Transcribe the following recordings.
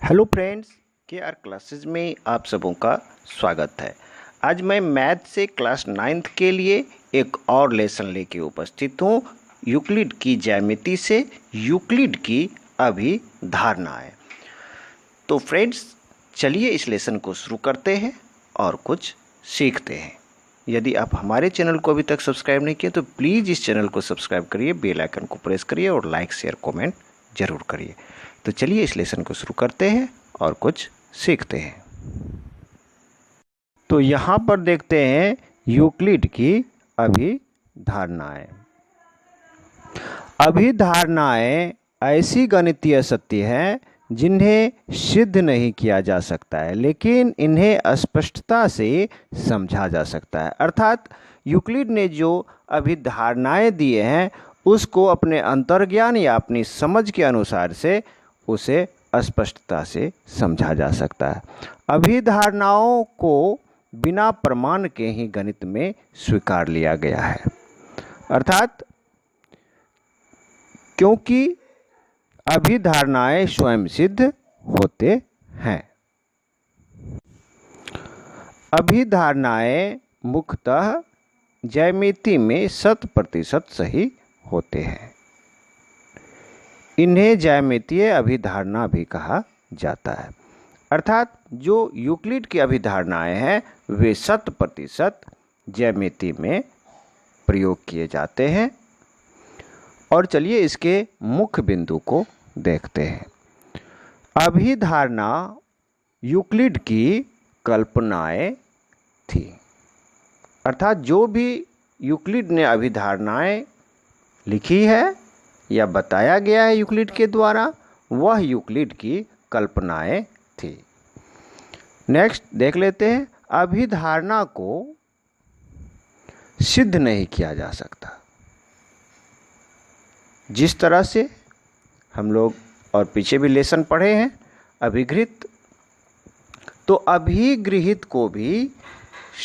Hello friends, के are classes में आप सबों का स्वागत है। आज मैं मैथ से क्लास 9th के लिए एक और लेसन लेके उपस्थित हूँ। यूक्लिड की ज्यामिति से यूक्लिड की अभिधारणाएं। तो फ्रेंड्स, चलिए इस लेसन को शुरू करते हैं और कुछ सीखते हैं। यदि आप हमारे चैनल को अभी तक सब्सक्राइब नहीं किए तो प्लीज़ इस चैनल को सब्सक्राइब करिए, बेल आइकन को प्रेस करिए और लाइक शेयर कमेंट जरूर करिए। तो चलिए इस लेसन को शुरू करते हैं और कुछ सीखते हैं। तो यहाँ पर देखते हैं यूक्लिड की अभिधारणाएं। अभिधारणाएं ऐसी गणितीय सत्य हैं जिन्हें सिद्ध नहीं किया जा सकता है, लेकिन इन्हें स्पष्टता से समझा जा सकता है। अर्थात यूक्लिड ने जो अभिधारणाएं दिए हैं उसको अपने अंतर्ज्ञान या अपनी समझ के अनुसार से उसे स्पष्टता से समझा जा सकता है। अभिधारणाओं को बिना प्रमाण के ही गणित में स्वीकार लिया गया है। अर्थात क्योंकि अभिधारणाएं स्वयं सिद्ध होते हैं। अभिधारणाएं मुख्यतः ज्यामिति में 100% सही होते हैं। इन्हें ज्यामितीय अभिधारणा भी कहा जाता है। अर्थात जो यूक्लिड की अभिधारणाएं हैं वे 100% ज्यामिति में प्रयोग किए जाते हैं। और चलिए इसके मुख्य बिंदु को देखते हैं। अभिधारणा यूक्लिड की कल्पनाएं थी। अर्थात जो भी यूक्लिड ने अभिधारणाएं लिखी है या बताया गया है यूक्लिड के द्वारा, वह यूक्लिड की कल्पनाएं थी। नेक्स्ट देख लेते हैं। अभिधारणा को सिद्ध नहीं किया जा सकता। जिस तरह से हम लोग और पीछे भी लेसन पढ़े हैं अभिगृहित, तो अभिगृहित को भी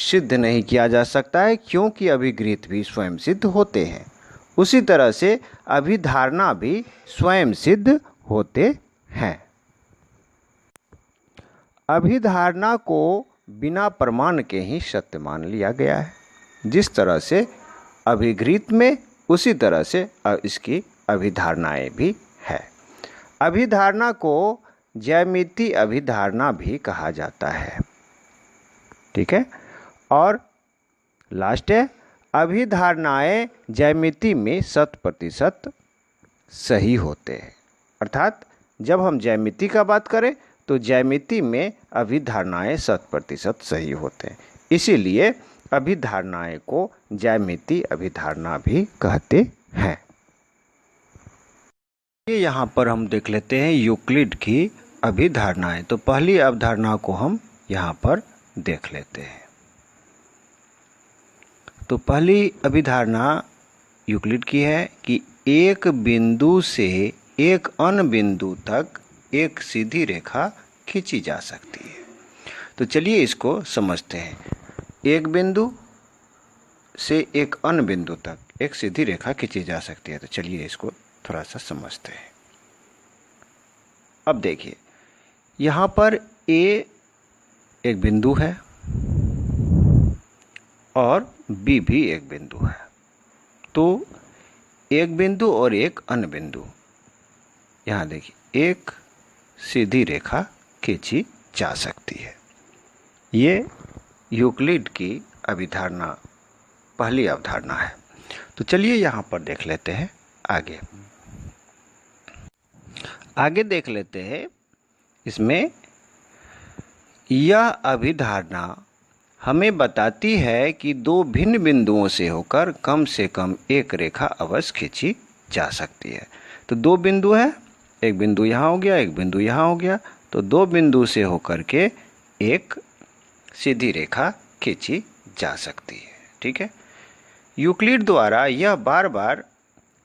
सिद्ध नहीं किया जा सकता है, क्योंकि अभिगृहित भी स्वयं सिद्ध होते हैं। उसी तरह से अभिधारणा भी स्वयं सिद्ध होते हैं। अभिधारणा को बिना प्रमाण के ही सत्य मान लिया गया है। जिस तरह से अभिगृहित में, उसी तरह से इसकी अभिधारणाएं भी है। अभिधारणा को ज्यामितीय अभिधारणा भी कहा जाता है। ठीक है। और लास्ट है, अभिधारणाएं ज्यामिति में 100% सही होते हैं। अर्थात जब हम ज्यामिति का बात करें तो ज्यामिति में अभिधारणाएं 100% सही होते हैं। इसीलिए अभिधारणाएं को ज्यामितीय अभिधारणा भी कहते हैं। यहाँ पर हम देख लेते हैं यूक्लिड की अभिधारणाएं। तो पहली अवधारणा को हम यहाँ पर देख लेते हैं। तो पहली अभिधारणा यूक्लिड की है कि एक बिंदु से एक अन्य बिंदु तक एक सीधी रेखा खींची जा सकती है। तो चलिए इसको समझते हैं। एक बिंदु से एक अन्य बिंदु तक एक सीधी रेखा खींची जा सकती है। तो चलिए इसको थोड़ा सा समझते हैं। अब देखिए, यहाँ पर ए एक बिंदु है और बी भी एक बिंदु है। तो एक बिंदु और एक अन्य बिंदु, यहाँ देखिए एक सीधी रेखा खींची जा सकती है। ये यूक्लिड की अभिधारणा पहली अवधारणा है। तो चलिए यहाँ पर देख लेते हैं आगे देख लेते हैं। इसमें यह अभिधारणा हमें बताती है कि दो भिन्न बिंदुओं से होकर कम से कम एक रेखा अवश्य खींची जा सकती है। तो दो बिंदु है, एक बिंदु यहाँ हो गया, एक बिंदु यहाँ हो गया। तो दो बिंदु से होकर के एक सीधी रेखा खींची जा सकती है। ठीक है। यूक्लिड द्वारा यह बार बार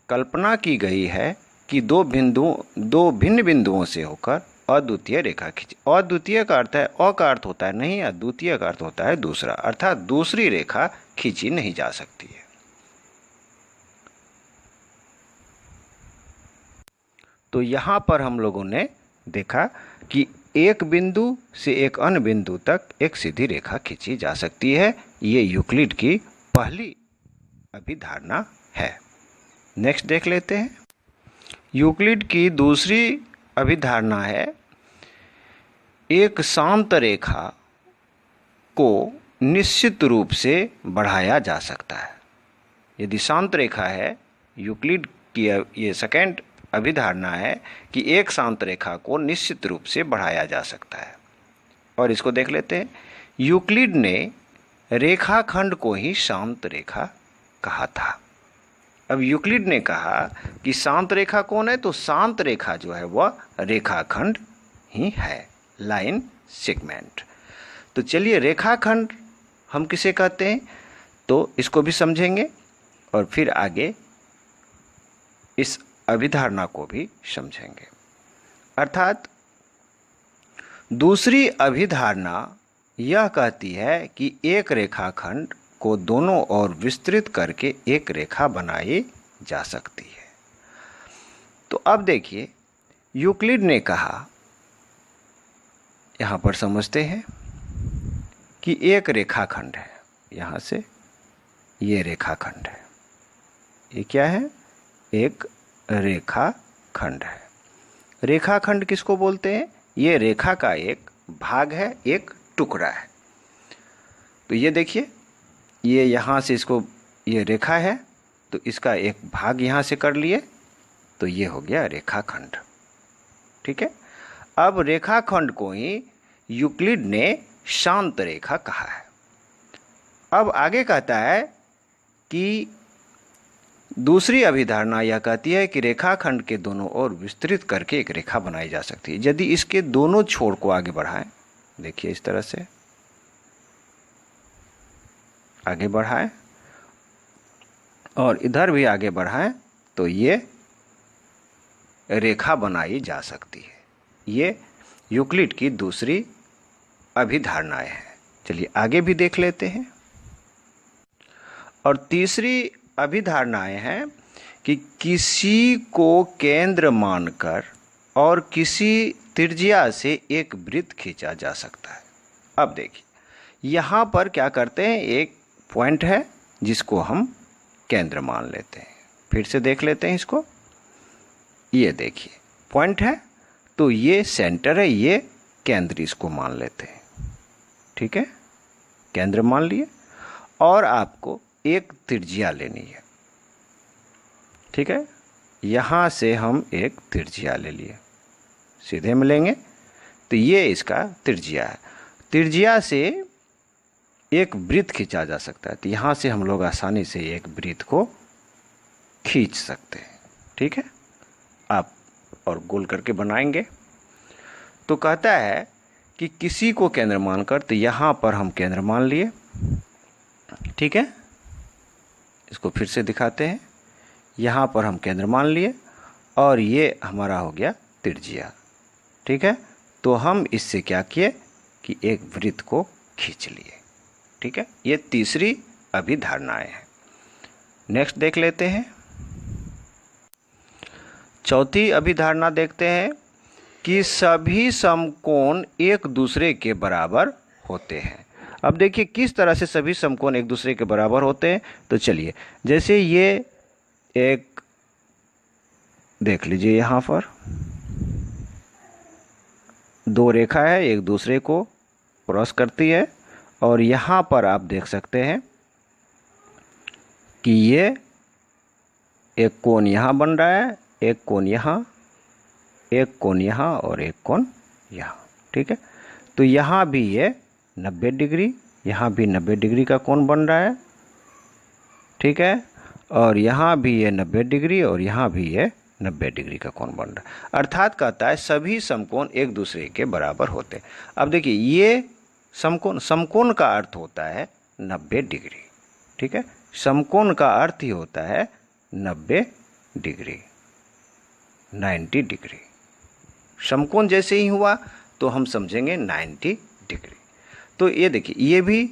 कल्पना की गई है कि दो भिन्न बिंदुओं से होकर अद्वितीय रेखा खींची। अद्वितीय का अर्थ है, अ का अर्थ होता है नहीं, अद्वितीय का अर्थ होता है दूसरा। अर्थात दूसरी रेखा खींची नहीं जा सकती है। तो यहाँ पर हम लोगों ने देखा कि एक बिंदु से एक अन्य बिंदु तक एक सीधी रेखा खींची जा सकती है। ये यूक्लिड की पहली अभिधारणा है। नेक्स्ट देख लेते हैं। यूक्लिड की दूसरी अभिधारणा है, एक शांत रेखा को निश्चित रूप से बढ़ाया जा सकता है। यदि शांत रेखा है, यूक्लिड की ये सेकेंड अभिधारणा है कि एक शांत रेखा को निश्चित रूप से बढ़ाया जा सकता है। और इसको देख लेते हैं। यूक्लिड ने रेखाखंड को ही शांत रेखा कहा था। अब यूक्लिड ने कहा कि शांत रेखा कौन है, तो शांत रेखा जो है वह रेखाखंड ही है, लाइन सेगमेंट। तो चलिए रेखाखंड हम किसे कहते हैं तो इसको भी समझेंगे और फिर आगे इस अभिधारणा को भी समझेंगे। अर्थात दूसरी अभिधारणा यह कहती है कि एक रेखाखंड को दोनों ओर विस्तृत करके एक रेखा बनाई जा सकती है। तो अब देखिए, यूक्लिड ने कहा, यहाँ पर समझते हैं कि एक रेखाखंड है, यहाँ से ये रेखाखंड है। ये क्या है? एक रेखाखंड है। रेखाखंड किसको बोलते हैं? ये रेखा का एक भाग है, एक टुकड़ा है। तो ये देखिए, ये यहाँ से इसको, ये रेखा है तो इसका एक भाग यहाँ से कर लिए तो ये हो गया रेखाखंड। ठीक है। अब रेखाखंड को ही यूक्लिड ने शांत रेखा कहा है। अब आगे कहता है कि दूसरी अभिधारणा यह कहती है कि रेखाखंड के दोनों ओर विस्तृत करके एक रेखा बनाई जा सकती है। यदि इसके दोनों छोर को आगे बढ़ाएं, देखिए इस तरह से आगे बढ़ाएं और इधर भी आगे बढ़ाएं तो ये रेखा बनाई जा सकती है। ये यूक्लिड की दूसरी अभिधारणाएं हैं। चलिए आगे भी देख लेते हैं। और तीसरी अभिधारणाएं हैं कि किसी को केंद्र मानकर और किसी त्रिज्या से एक वृत्त खींचा जा सकता है। अब देखिए, यहाँ पर क्या करते हैं, एक पॉइंट है जिसको हम केंद्र मान लेते हैं। फिर से देख लेते हैं इसको। ये देखिए पॉइंट है तो ये सेंटर है, ये केंद्र, इसको मान लेते हैं। ठीक है, केंद्र मान लिए और आपको एक त्रिज्या लेनी है। ठीक है, यहाँ से हम एक त्रिज्या ले लिए, सीधे मिलेंगे तो ये इसका त्रिज्या है। त्रिज्या से एक वृत्त खींचा जा सकता है। तो यहाँ से हम लोग आसानी से एक वृत्त को खींच सकते हैं। ठीक है, आप और गोल करके बनाएंगे। तो कहता है कि किसी को केंद्र मानकर, तो यहाँ पर हम केंद्र मान लिए। ठीक है, इसको फिर से दिखाते हैं। यहाँ पर हम केंद्र मान लिए और ये हमारा हो गया त्रिज्या। ठीक है, तो हम इससे क्या किए कि एक वृत्त को खींच लिए। ठीक है, ये तीसरी अभिधारणाएं हैं। नेक्स्ट देख लेते हैं। चौथी अभिधारणा देखते हैं कि सभी समकोण एक दूसरे के बराबर होते हैं। अब देखिए किस तरह से सभी समकोण एक दूसरे के बराबर होते हैं। तो चलिए, जैसे ये एक देख लीजिए, यहाँ पर दो रेखा है, एक दूसरे को क्रॉस करती है और यहाँ पर आप देख सकते हैं कि ये एक कोण यहाँ बन रहा है, एक कोण यहाँ, एक कोण यहाँ और एक कोण यहाँ। ठीक है, तो यहाँ भी ये 90 डिग्री, यहाँ भी 90 डिग्री का कोण बन रहा है। ठीक है, और यहाँ भी ये 90 डिग्री और यहाँ भी ये 90 डिग्री का कोण बन रहा है। अर्थात कहता है सभी समकोण एक दूसरे के बराबर होते हैं। अब देखिए, ये समकोण का अर्थ होता है 90 डिग्री। ठीक है, समकोण का अर्थ ही होता है 90 डिग्री, 90 डिग्री। समकोण जैसे ही हुआ तो हम समझेंगे 90 डिग्री। तो ये देखिए, ये भी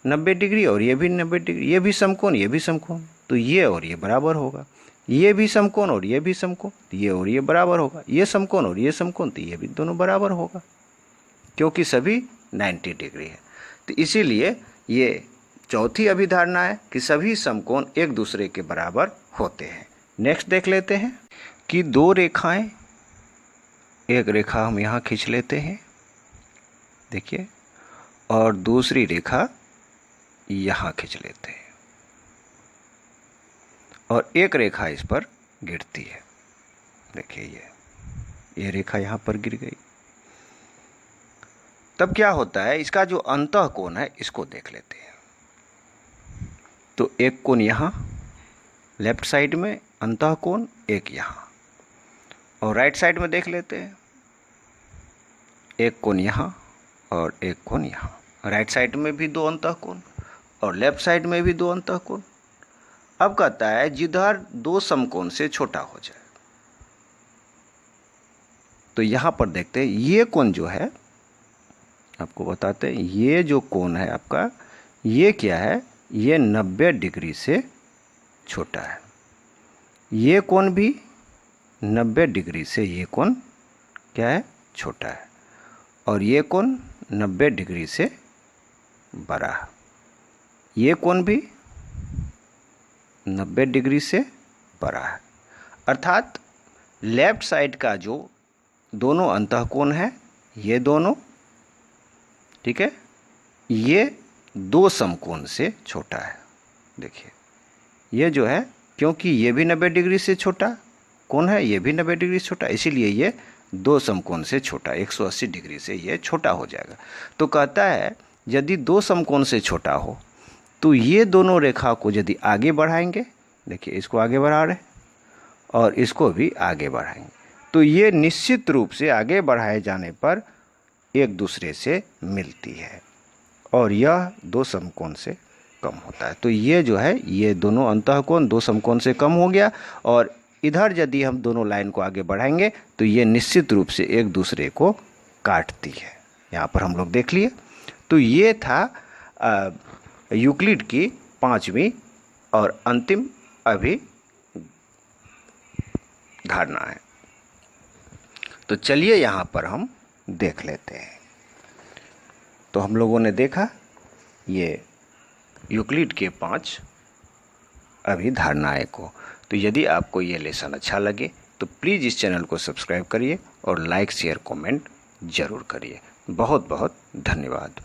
90 डिग्री और ये भी 90 डिग्री, ये भी समकोण, ये भी समकोण, तो ये और ये बराबर होगा। ये भी समकोण और ये भी समकोण, ये और ये बराबर होगा। ये समकोण और ये समकोण, तो ये भी दोनों बराबर होगा। क्योंकि सभी 90 डिग्री है। तो इसीलिए ये चौथी अभिधारणा है कि सभी समकोण एक दूसरे के बराबर होते हैं। नेक्स्ट देख लेते हैं कि दो रेखाएं, एक रेखा हम यहाँ खींच लेते हैं, देखिए, और दूसरी रेखा यहाँ खींच लेते हैं और एक रेखा इस पर गिरती है। देखिए ये रेखा यहाँ पर गिर गई। तब क्या होता है, इसका जो अंतः कोण है इसको देख लेते हैं। तो एक कोण यहाँ लेफ्ट साइड में अंतः कोण, एक यहाँ, और राइट साइड में देख लेते हैं, एक कोण यहाँ और एक कोण यहाँ। राइट साइड में भी दो अंतः कोण और लेफ्ट साइड में भी दो अंतः कोण। अब कहता है जिधर दो समकोण से छोटा हो जाए। तो यहां पर देखते हैं ये कोण जो है, आपको बताते हैं, ये जो कोण है आपका, ये क्या है, ये 90 डिग्री से छोटा है। ये कोण भी 90 डिग्री से, ये कोण क्या है, छोटा है, और ये कोण 90 डिग्री से बड़ा है। ये कोण भी 90 डिग्री से बड़ा है। अर्थात लेफ्ट साइड का जो दोनों अंतःकोण है, ये दोनों, ठीक है, ये दो समकोण से छोटा है। देखिए ये जो है, क्योंकि ये भी 90 डिग्री से छोटा कोण है, ये भी 90 डिग्री से छोटा, इसीलिए ये दो समकोण से छोटा, 180 डिग्री से ये छोटा हो जाएगा। तो कहता है यदि दो समकोण से छोटा हो तो ये दोनों रेखा को यदि आगे बढ़ाएंगे, देखिए इसको आगे बढ़ा रहे और इसको भी आगे बढ़ाएंगे, तो ये निश्चित रूप से आगे बढ़ाए जाने पर एक दूसरे से मिलती है और यह दो समकोण से कम होता है। तो ये जो है, ये दोनों अंतःकोण दो समकोण से कम हो गया, और इधर यदि हम दोनों लाइन को आगे बढ़ाएंगे तो ये निश्चित रूप से एक दूसरे को काटती है। यहाँ पर हम लोग देख लिए। तो ये था यूक्लिड की 5वीं और अंतिम अभिधारणा है। तो चलिए यहाँ पर हम देख लेते हैं। तो हम लोगों ने देखा ये यूक्लिड के 5 अभिधारणाएं को। तो यदि आपको ये लेसन अच्छा लगे तो प्लीज़ इस चैनल को सब्सक्राइब करिए और लाइक शेयर कमेंट जरूर करिए। बहुत बहुत धन्यवाद।